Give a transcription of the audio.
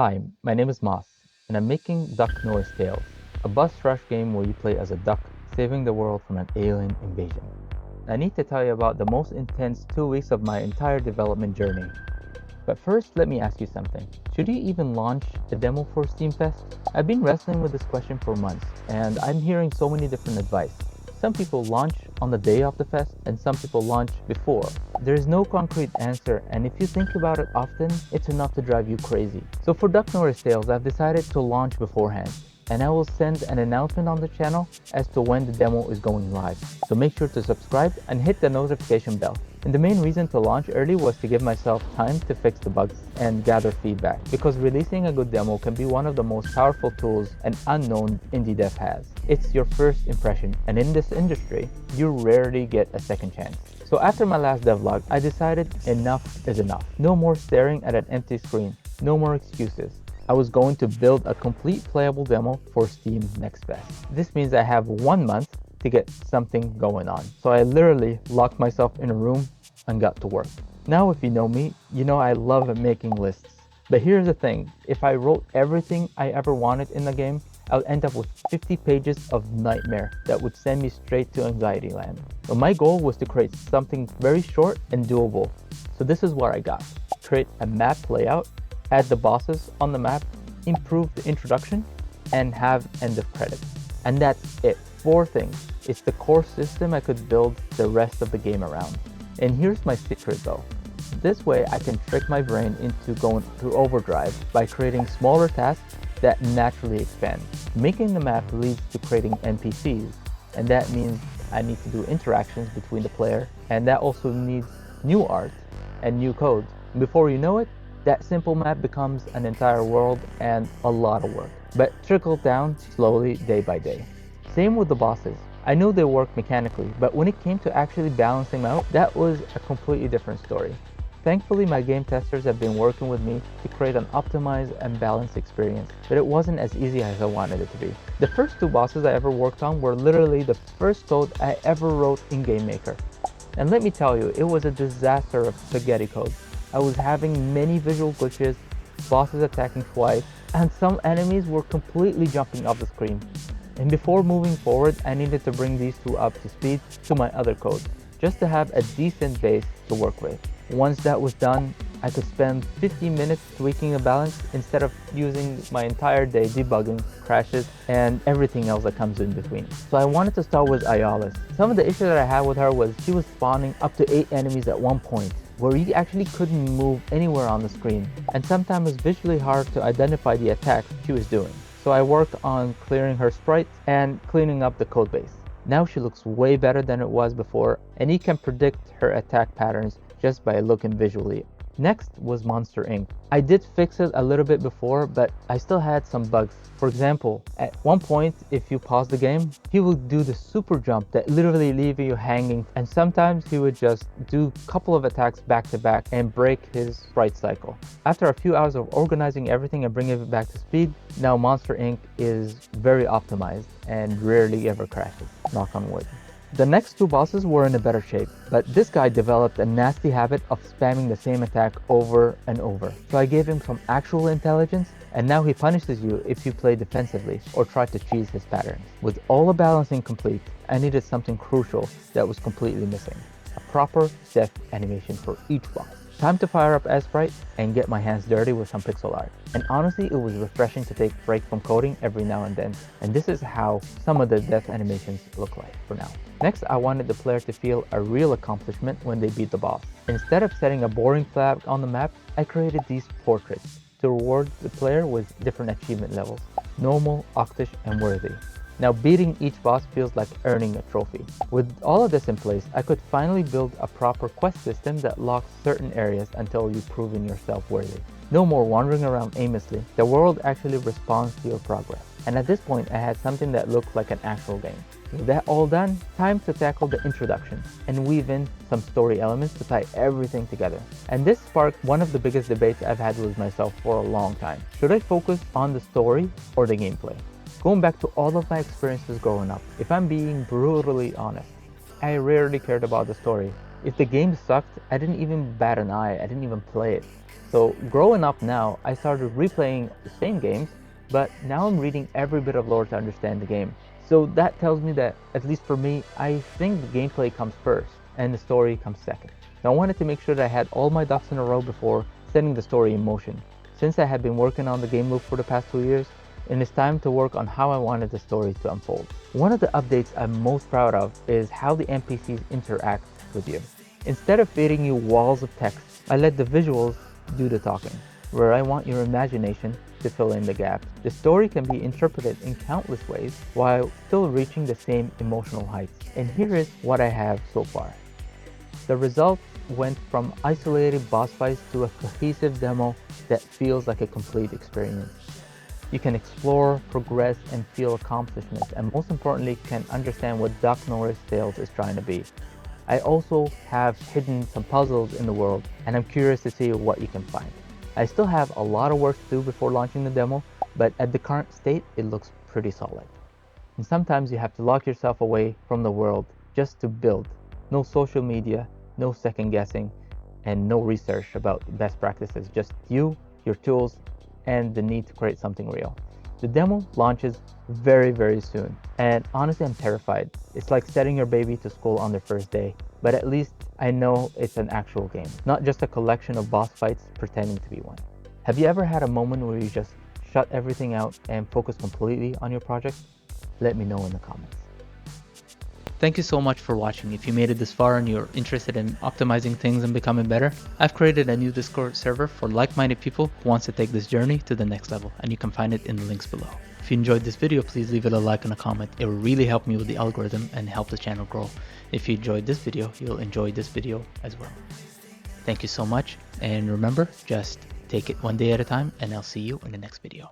Hi, my name is Moss, and I'm making Duck Norris Tales, a bus rush game where you play as a duck saving the world from an alien invasion. I need to tell you about the most intense 2 weeks of my entire development journey. But first, let me ask you something. Should you even launch a demo for Steam Fest? I've been wrestling with this question for months, and I'm hearing so many different advice. Some people launch on the day of the fest, and some people launch before. There is no concrete answer, and if you think about it often, it's enough to drive you crazy. So for Duck Norris Tales, I've decided to launch beforehand, and I will send an announcement on the channel as to when the demo is going live. So make sure to subscribe and hit the notification bell. And the main reason to launch early was to give myself time to fix the bugs and gather feedback, because releasing a good demo can be one of the most powerful tools an unknown indie dev has. It's your first impression, and in this industry, you rarely get a second chance. So after my last devlog, I decided enough is enough. No more staring at an empty screen, no more excuses. I was going to build a complete playable demo for Steam Next Fest. This means I have 1 month to get something going on. So I literally locked myself in a room and got to work. Now, if you know me, you know I love making lists. But here's the thing, if I wrote everything I ever wanted in the game, I'll end up with 50 pages of nightmare that would send me straight to anxiety land. But my goal was to create something very short and doable. So this is what I got. Create a map layout, add the bosses on the map, improve the introduction, and have end of credits. And that's it. 4 things. It's the core system I could build the rest of the game around. And here's my secret though. This way I can trick my brain into going through overdrive by creating smaller tasks that naturally expand. Making the map leads to creating NPCs, and that means I need to do interactions between the player, and that also needs new art and new code. Before you know it, that simple map becomes an entire world and a lot of work, but trickled down slowly day by day. Same with the bosses. I knew they worked mechanically, but when it came to actually balancing them out, that was a completely different story. Thankfully, my game testers have been working with me to create an optimized and balanced experience, but it wasn't as easy as I wanted it to be. The first 2 bosses I ever worked on were literally the first code I ever wrote in GameMaker. And let me tell you, it was a disaster of spaghetti code. I was having many visual glitches, bosses attacking twice, and some enemies were completely jumping off the screen. And before moving forward, I needed to bring these 2 up to speed to my other code, just to have a decent base to work with. Once that was done, I could spend 15 minutes tweaking the balance instead of using my entire day debugging crashes and everything else that comes in between. So I wanted to start with Ayalis. Some of the issues that I had with her was she was spawning up to 8 enemies at one point, where you actually couldn't move anywhere on the screen, and sometimes it was visually hard to identify the attacks she was doing. So I worked on clearing her sprites and cleaning up the codebase. Now she looks way better than it was before, and you can predict her attack patterns just by looking visually. Next was Monster Inc. I did fix it a little bit before, but I still had some bugs. For example, at one point, if you pause the game, he would do the super jump that literally leave you hanging, and sometimes he would just do a couple of attacks back to back and break his sprite cycle. After a few hours of organizing everything and bringing it back to speed, now Monster Inc. is very optimized and rarely ever crashes, knock on wood. The next 2 bosses were in a better shape, but this guy developed a nasty habit of spamming the same attack over and over. So I gave him some actual intelligence, and now he punishes you if you play defensively or try to cheese his patterns. With all the balancing complete, I needed something crucial that was completely missing: a proper death animation for each boss. Time to fire up Sprite and get my hands dirty with some pixel art. And honestly, it was refreshing to take a break from coding every now and then. And this is how some of the death animations look like for now. Next, I wanted the player to feel a real accomplishment when they beat the boss. Instead of setting a boring flag on the map, I created these portraits to reward the player with different achievement levels: normal, octish, and worthy. Now, beating each boss feels like earning a trophy. With all of this in place, I could finally build a proper quest system that locks certain areas until you've proven yourself worthy. No more wandering around aimlessly. The world actually responds to your progress. And at this point, I had something that looked like an actual game. With that all done, time to tackle the introduction and weave in some story elements to tie everything together. And this sparked one of the biggest debates I've had with myself for a long time. Should I focus on the story or the gameplay? Going back to all of my experiences growing up, if I'm being brutally honest, I rarely cared about the story. If the game sucked, I didn't even bat an eye, I didn't even play it. So growing up now, I started replaying the same games, but now I'm reading every bit of lore to understand the game. So that tells me that, at least for me, I think the gameplay comes first and the story comes second. Now I wanted to make sure that I had all my ducks in a row before setting the story in motion. Since I had been working on the game loop for the past 2 years, and it's time to work on how I wanted the story to unfold. One of the updates I'm most proud of is how the NPCs interact with you. Instead of feeding you walls of text, I let the visuals do the talking, where I want your imagination to fill in the gaps. The story can be interpreted in countless ways while still reaching the same emotional heights. And here is what I have so far. The result went from isolated boss fights to a cohesive demo that feels like a complete experience. You can explore, progress, and feel accomplishments, and most importantly, can understand what Duck Norris Tales is trying to be. I also have hidden some puzzles in the world, and I'm curious to see what you can find. I still have a lot of work to do before launching the demo, but at the current state, it looks pretty solid. And sometimes you have to lock yourself away from the world just to build. No social media, no second guessing, and no research about best practices, just you, your tools, and the need to create something real. The demo launches very soon, and honestly I'm terrified. It's like setting your baby to school on their first day, but at least I know it's an actual game, not just a collection of boss fights pretending to be one. Have you ever had a moment where you just shut everything out and focus completely on your project? Let me know in the comments. Thank you so much for watching. If you made it this far and you're interested in optimizing things and becoming better, I've created a new Discord server for like-minded people who wants to take this journey to the next level, and you can find it in the links below. If you enjoyed this video, please leave it a like and a comment. It will really help me with the algorithm and help the channel grow. If you enjoyed this video, you'll enjoy this video as well. Thank you so much, and remember, just take it one day at a time, and I'll see you in the next video.